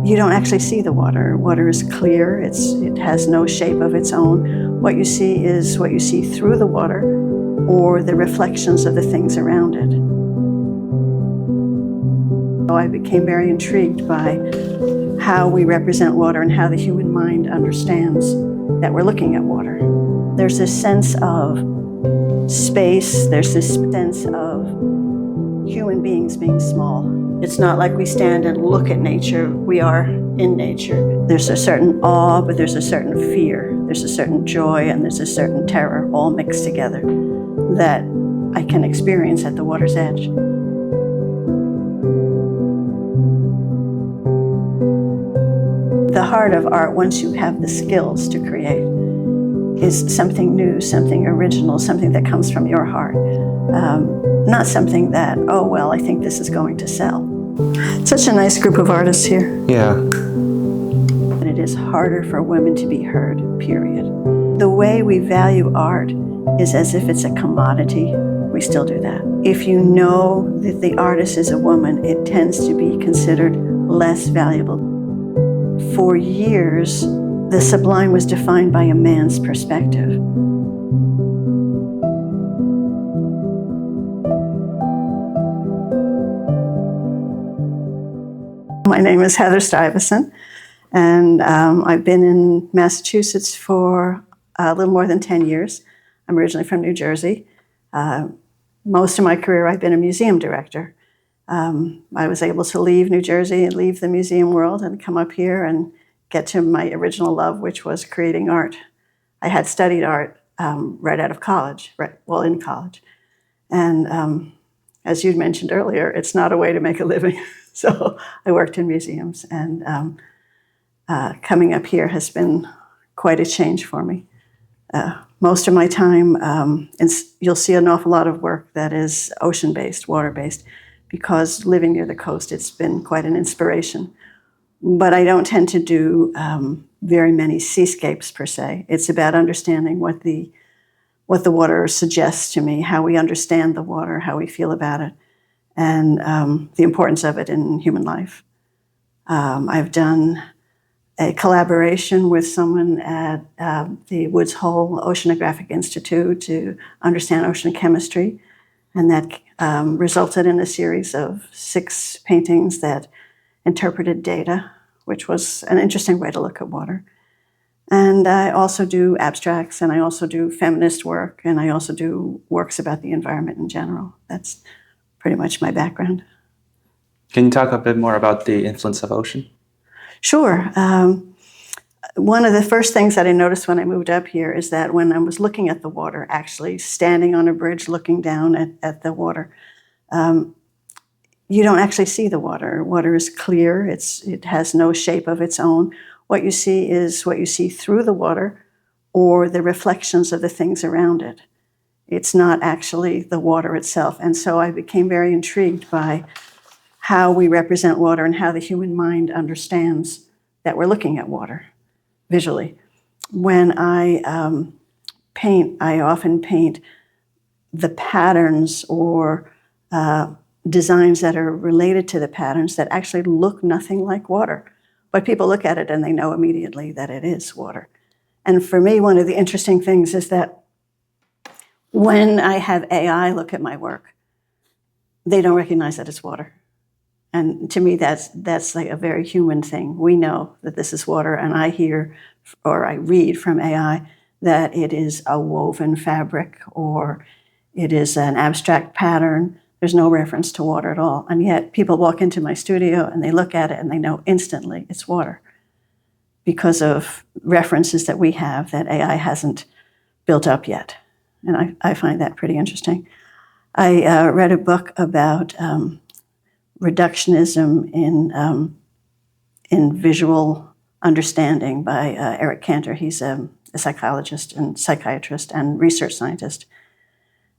You don't actually see the water. Water is clear. It has no shape of its own. What you see is what you see through the water or the reflections of the things around it. So I became very intrigued by how we represent water and how the human mind understands that we're looking at water. There's this sense of space, there's this sense of human beings being small. It's not like we stand and look at nature, we are in nature. There's a certain awe, but there's a certain fear. There's a certain joy and there's a certain terror all mixed together that I can experience at the water's edge. The heart of art, once you have the skills to create, is something new, something original, something that comes from your heart. Not something that, oh, well, I think this is going to sell. Such a nice group of artists here. Yeah. And it is harder for women to be heard, period. The way we value art is as if it's a commodity. We still do that. If you know that the artist is a woman, it tends to be considered less valuable. For years, the sublime was defined by a man's perspective. My name is Heather Stivison, and I've been in Massachusetts for a little more than 10 years. I'm originally from New Jersey. Most of my career, I've been a museum director. I was able to leave New Jersey and leave the museum world and come up here and get to my original love, which was creating art. I had studied art right out of college, in college. And as you mentioned earlier, it's not a way to make a living. So I worked in museums, and coming up here has been quite a change for me. Most of my time, you'll see an awful lot of work that is ocean-based, water-based, because living near the coast, it's been quite an inspiration. But I don't tend to do very many seascapes per se. It's about understanding what the water suggests to me, how we understand the water, how we feel about it, and the importance of it in human life. I've done a collaboration with someone at the Woods Hole Oceanographic Institute to understand ocean chemistry, and that resulted in a series of 6 paintings that interpreted data, which was an interesting way to look at water. And I also do abstracts, and I also do feminist work, and I also do works about the environment in general. That's pretty much my background. Can you talk a bit more about the influence of ocean? Sure. One of the first things that I noticed when I moved up here is that when I was looking at the water, actually standing on a bridge looking down at the water, you don't actually see the water. Water is clear. It has no shape of its own. What you see is what you see through the water or the reflections of the things around it. It's not actually the water itself. And so I became very intrigued by how we represent water and how the human mind understands that we're looking at water visually. When I paint, I often paint the patterns or designs that are related to the patterns that actually look nothing like water. But people look at it and they know immediately that it is water. And for me, one of the interesting things is that when I have AI look at my work, they don't recognize that it's water. And to me, that's like a very human thing. We know that this is water, and I hear or I read from AI that it is a woven fabric or it is an abstract pattern. There's no reference to water at all. And yet people walk into my studio and they look at it and they know instantly it's water because of references that we have that AI hasn't built up yet. And I find that pretty interesting. I read a book about reductionism in visual understanding by Eric Cantor. He's a psychologist and psychiatrist and research scientist.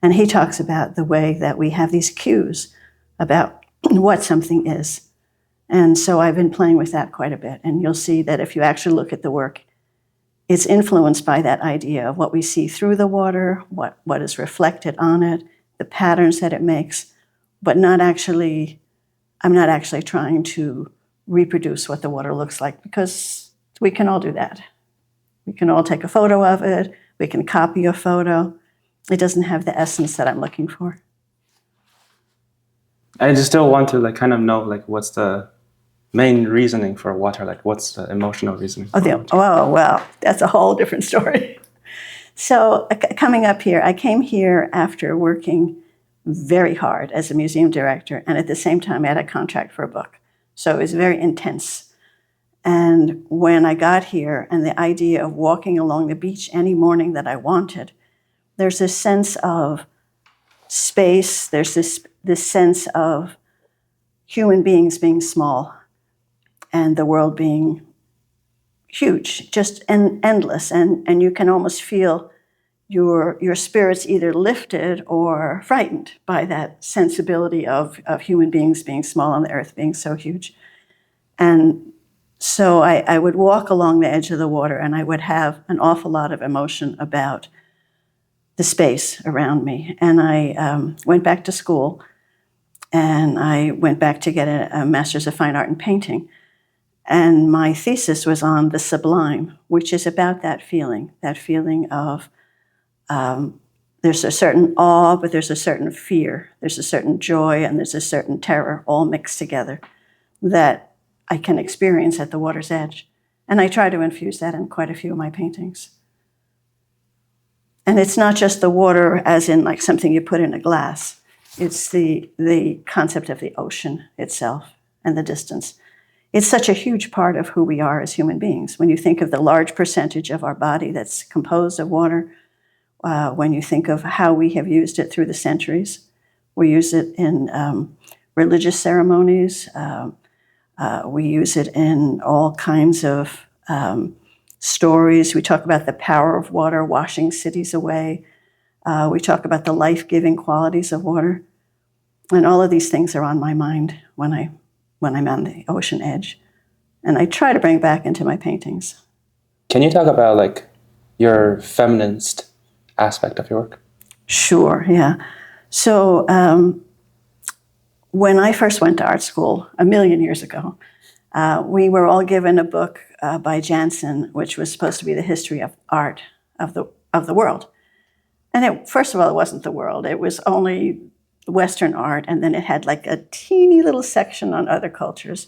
And he talks about the way that we have these cues about what something is. And so I've been playing with that quite a bit. And you'll see that if you actually look at the work, it's influenced by that idea of what we see through the water, what is reflected on it, the patterns that it makes, but I'm not actually trying to reproduce what the water looks like, because we can all do that. We can all take a photo of it. We can copy a photo. It doesn't have the essence that I'm looking for. I just still want to like kind of know like what's the main reasoning for water, like what's the emotional reasoning for water? Oh, well, that's a whole different story. So coming up here, I came here after working very hard as a museum director, and at the same time I had a contract for a book. So it was very intense. And when I got here, and the idea of walking along the beach any morning that I wanted, there's this sense of space, there's this sense of human beings being small and the world being huge, just endless. And you can almost feel your spirits either lifted or frightened by that sensibility of human beings being small and the earth being so huge. And so I would walk along the edge of the water, and I would have an awful lot of emotion about the space around me. And I went back to school, and I went back to get a Master's of Fine Art in Painting. And my thesis was on the sublime, which is about that feeling of there's a certain awe, but there's a certain fear, there's a certain joy, and there's a certain terror all mixed together that I can experience at the water's edge. And I try to infuse that in quite a few of my paintings. And it's not just the water as in like something you put in a glass. It's the concept of the ocean itself and the distance. It's such a huge part of who we are as human beings. When you think of the large percentage of our body that's composed of water, when you think of how we have used it through the centuries, we use it in religious ceremonies, we use it in all kinds of stories. We talk about the power of water washing cities away. We talk about the life-giving qualities of water. And all of these things are on my mind when I'm on the ocean edge. And I try to bring back into my paintings. Can you talk about like your feminist aspect of your work? Sure, yeah. So when I first went to art school a million years ago, we were all given a book by Jansen, which was supposed to be the history of art of the world. And first of all, it wasn't the world. It was only Western art, and then it had like a teeny little section on other cultures.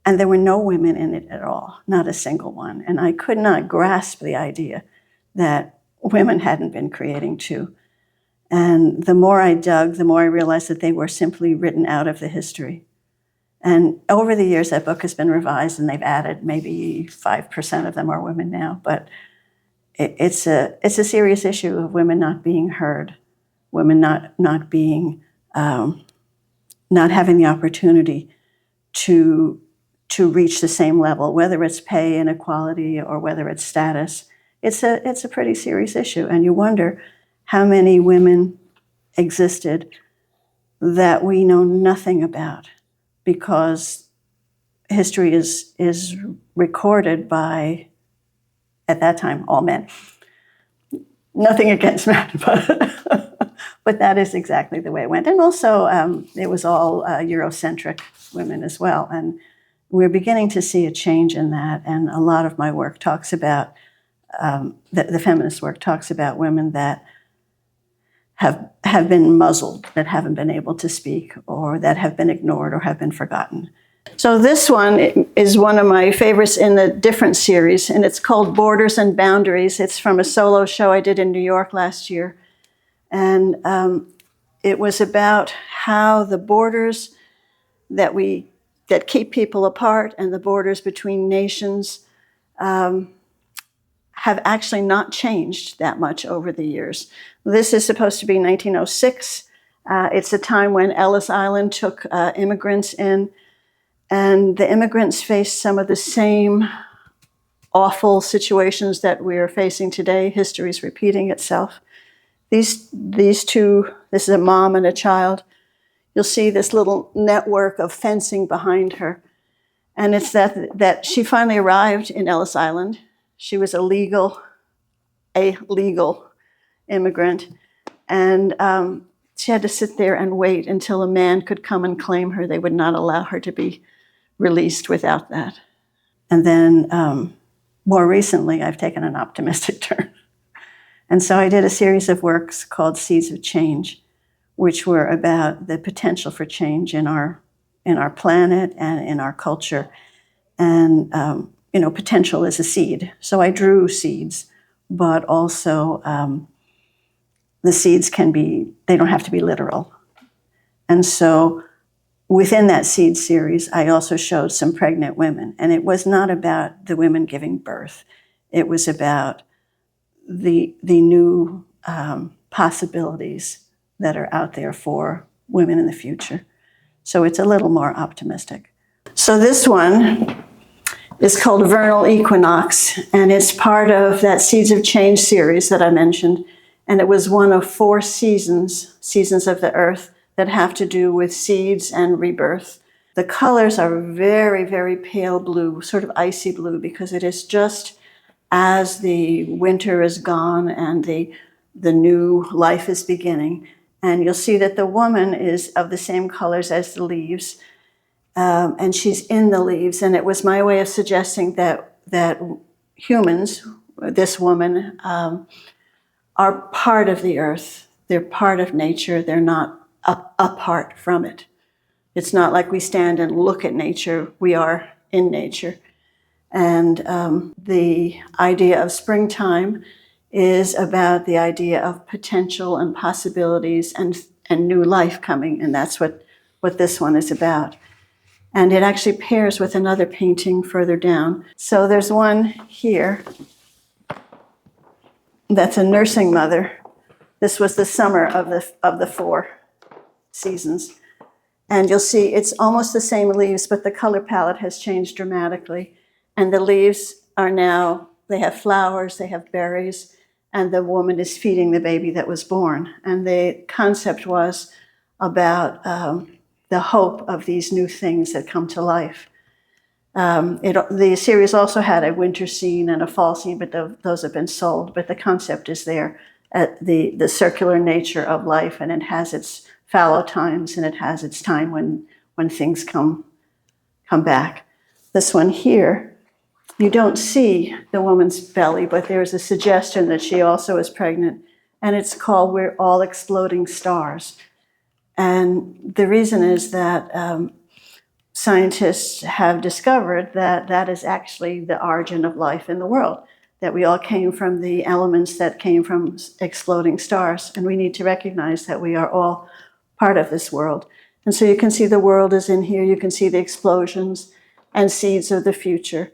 And there were no women in it at all, not a single one. And I could not grasp the idea that women hadn't been creating too. And the more I dug, the more I realized that they were simply written out of the history. And over the years, that book has been revised, and they've added maybe 5% of them are women now. But it's a serious issue of women not being heard, women not being, not having the opportunity to reach the same level, whether it's pay inequality or whether it's status. It's a pretty serious issue, and you wonder how many women existed that we know nothing about, because history is recorded by, at that time, all men. Nothing against men, but that is exactly the way it went. And also, it was all Eurocentric women as well. And we're beginning to see a change in that. And a lot of my work talks about, the feminist work talks about women that have been muzzled, that haven't been able to speak, or that have been ignored or have been forgotten. So this one is one of my favorites in the different series, and it's called Borders and Boundaries. It's from a solo show I did in New York last year. And it was about how the borders that keep people apart and the borders between nations have actually not changed that much over the years. This is supposed to be 1906. It's a time when Ellis Island took immigrants in, and the immigrants faced some of the same awful situations that we're facing today. History is repeating itself. These two, this is a mom and a child. You'll see this little network of fencing behind her. And it's that she finally arrived in Ellis Island. She was a legal immigrant. And she had to sit there and wait until a man could come and claim her. They would not allow her to be released without that. And then more recently, I've taken an optimistic turn. And so I did a series of works called Seeds of Change, which were about the potential for change in our planet and in our culture. And, potential is a seed. So I drew seeds, but also the seeds they don't have to be literal. And so within that seed series, I also showed some pregnant women. And it was not about the women giving birth. It was about the new possibilities that are out there for women in the future. So it's a little more optimistic. So this one is called Vernal Equinox, and it's part of that Seeds of Change series that I mentioned. And it was one of 4 seasons of the earth, that have to do with seeds and rebirth. The colors are very, very pale blue, sort of icy blue, because it is just as the winter is gone and the new life is beginning. And you'll see that the woman is of the same colors as the leaves, and she's in the leaves. And it was my way of suggesting that humans, this woman, are part of the earth. They're part of nature. They're not apart from it. It's not like we stand and look at nature. We are in nature. And the idea of springtime is about the idea of potential and possibilities and new life coming. And that's what this one is about. And it actually pairs with another painting further down. So there's one here that's a nursing mother. This was the summer of the 4 seasons. And you'll see it's almost the same leaves, but the color palette has changed dramatically. And the leaves are now, they have flowers, they have berries, and the woman is feeding the baby that was born. And the concept was about the hope of these new things that come to life. The series also had a winter scene and a fall scene, but those have been sold. But the concept is there, the circular nature of life, and it has its fallow times, and it has its time when things come back. This one here, you don't see the woman's belly, but there's a suggestion that she also is pregnant, and it's called We're All Exploding Stars. And the reason is that scientists have discovered that is actually the origin of life in the world, that we all came from the elements that came from exploding stars, and we need to recognize that we are all part of this world. And so you can see the world is in here, you can see the explosions and seeds of the future.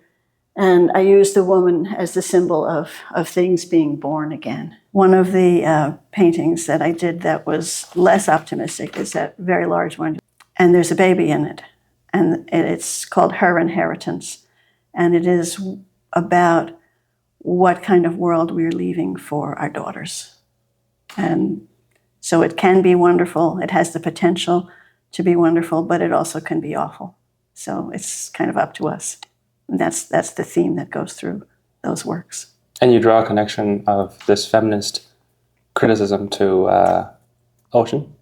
And I use the woman as the symbol of things being born again. One of the paintings that I did that was less optimistic is that very large one. And there's a baby in it. And it's called Her Inheritance. And it is about what kind of world we're leaving for our daughters. And so it can be wonderful. It has the potential to be wonderful, but it also can be awful. So it's kind of up to us. And that's the theme that goes through those works. And you draw a connection of this feminist criticism to ocean?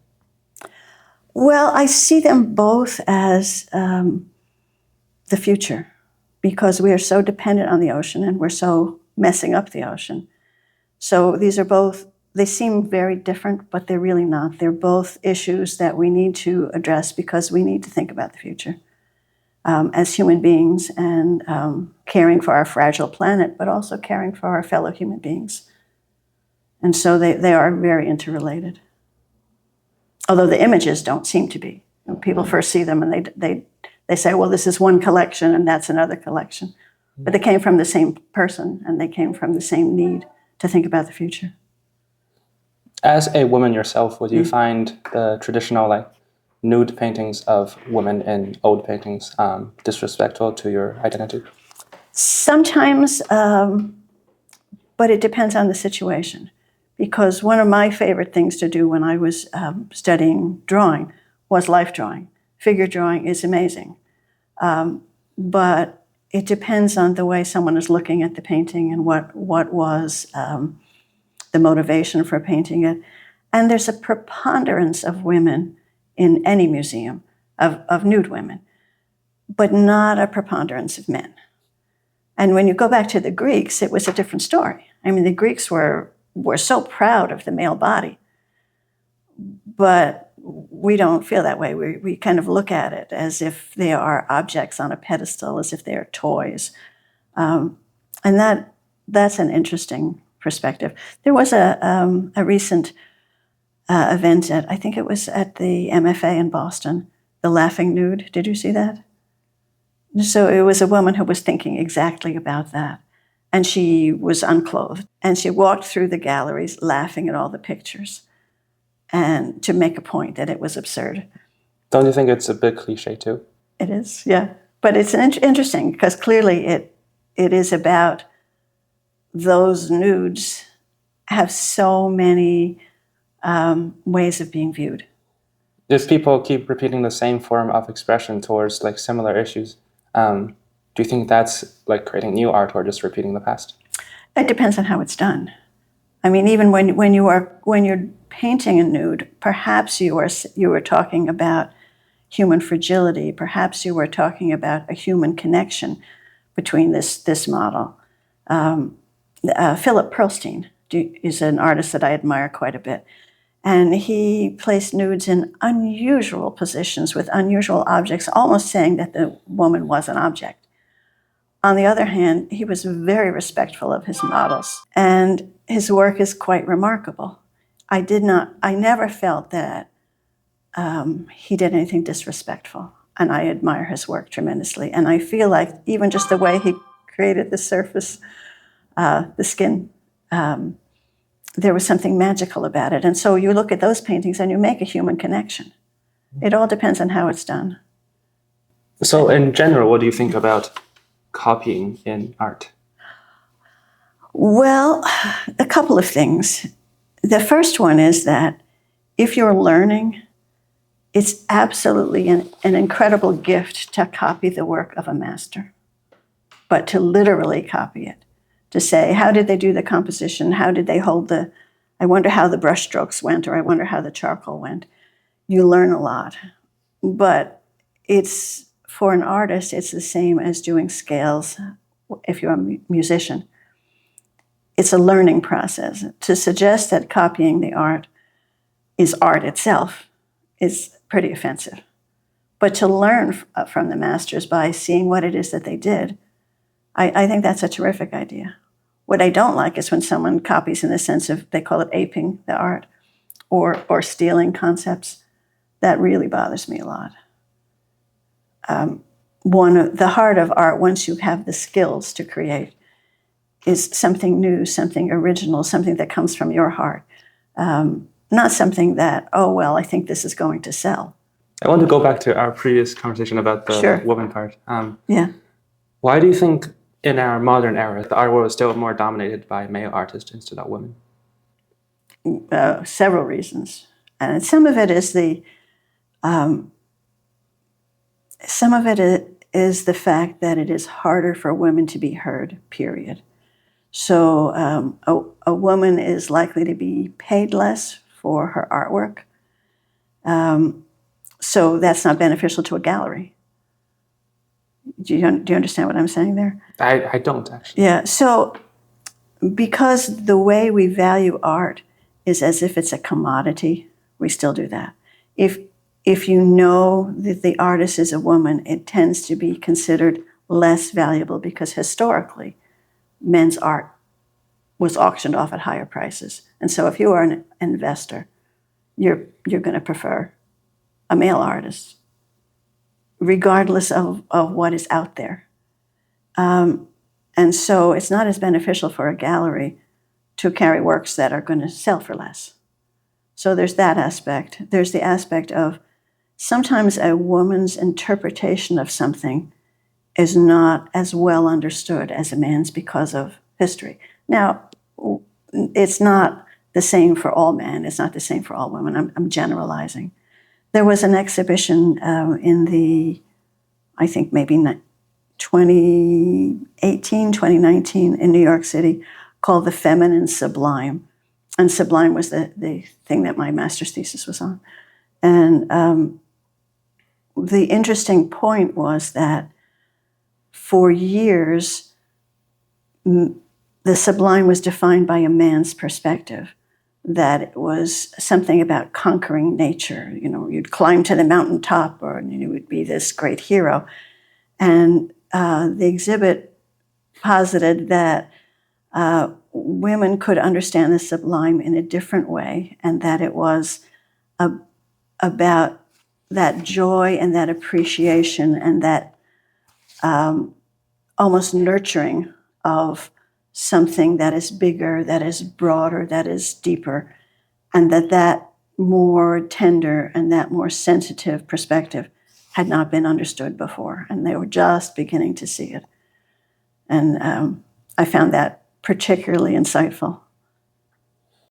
Well, I see them both as the future, because we are so dependent on the ocean and we're so messing up the ocean. So these are both, they seem very different, but they're really not. They're both issues that we need to address because we need to think about the future as human beings, and caring for our fragile planet, but also caring for our fellow human beings. And so they are very interrelated. Although the images don't seem to be. When people first see them and they say, well, this is one collection and that's another collection. But they came from the same person and they came from the same need to think about the future. As a woman yourself, would you find the traditional nude paintings of women in old paintings disrespectful to your identity? Sometimes, but it depends on the situation. Because one of my favorite things to do when I was studying drawing was life drawing. Figure drawing is amazing. But it depends on the way someone is looking at the painting and what was the motivation for painting it. And there's a preponderance of women in any museum, of nude women. but not a preponderance of men. And when you go back to the Greeks, it was a different story. I mean, the Greeks were so proud of the male body, but we don't feel that way. We kind of look at it as if they are objects on a pedestal, as if they are toys. And that's an interesting perspective. There was a recent event I think it was at the MFA in Boston, the Laughing Nude. Did you see that? So it was a woman who was thinking exactly about that. And she was unclothed. And she walked through the galleries laughing at all the pictures and to make a point that it was absurd. Don't you think it's a bit cliche too? It is, yeah. But it's interesting because clearly it is about those nudes have so many ways of being viewed. If people keep repeating the same form of expression towards like similar issues, do you think that's like creating new art or just repeating the past? It depends on how it's done. I mean, even when you're painting a nude, perhaps you were talking about human fragility. Perhaps you were talking about a human connection between this model. Philip Pearlstein is an artist that I admire quite a bit. And he placed nudes in unusual positions with unusual objects, almost saying that the woman was an object. On the other hand, he was very respectful of his models, and his work is quite remarkable. I never felt that he did anything disrespectful, and I admire his work tremendously. And I feel like even just the way he created the surface, the skin, there was something magical about it. And so you look at those paintings and you make a human connection. It all depends on how it's done. So in general, what do you think about copying in art? Well, a couple of things. The first one is that if you're learning, it's absolutely an incredible gift to copy the work of a master, but to literally copy it. To say, how did they do the composition? How did they hold I wonder how the brush strokes went, or I wonder how the charcoal went. You learn a lot. But for an artist, it's the same as doing scales if you're a musician. It's a learning process. To suggest that copying the art is art itself is pretty offensive. But to learn from the masters by seeing what it is that they did, I think that's a terrific idea. What I don't like is when someone copies in the sense of, they call it aping the art or stealing concepts. That really bothers me a lot. The heart of art, once you have the skills to create, is something new, something original, something that comes from your heart. Not something that, oh, well, I think this is going to sell. I want to go back to our previous conversation about the woman part. Yeah. Why do you think in our modern era, the art world is still more dominated by male artists instead of women? Several reasons. And some of it is the fact that it is harder for women to be heard, period. So a woman is likely to be paid less for her artwork. So that's not beneficial to a gallery. Do you understand what I'm saying there? I don't, actually. Yeah, so because the way we value art is as if it's a commodity, we still do that. If you know that the artist is a woman, it tends to be considered less valuable because historically, men's art was auctioned off at higher prices. And so if you are an investor, you're going to prefer a male artist, regardless of what is out there. And so it's not as beneficial for a gallery to carry works that are going to sell for less. So there's that aspect. There's the aspect of sometimes a woman's interpretation of something is not as well understood as a man's because of history. Now, it's not the same for all men. It's not the same for all women. I'm generalizing. There was an exhibition in the, I think maybe 2018, 2019 in New York City called The Feminine Sublime. And sublime was the thing that my master's thesis was on. And the interesting point was that for years, the sublime was defined by a man's perspective, that it was something about conquering nature. You know, you'd climb to the mountaintop or you would be this great hero. And the exhibit posited that women could understand the sublime in a different way, and that it was about that joy and that appreciation and that almost nurturing of something that is bigger, that is broader, that is deeper, and that more tender and that more sensitive perspective had not been understood before, and they were just beginning to see it. And I found that particularly insightful.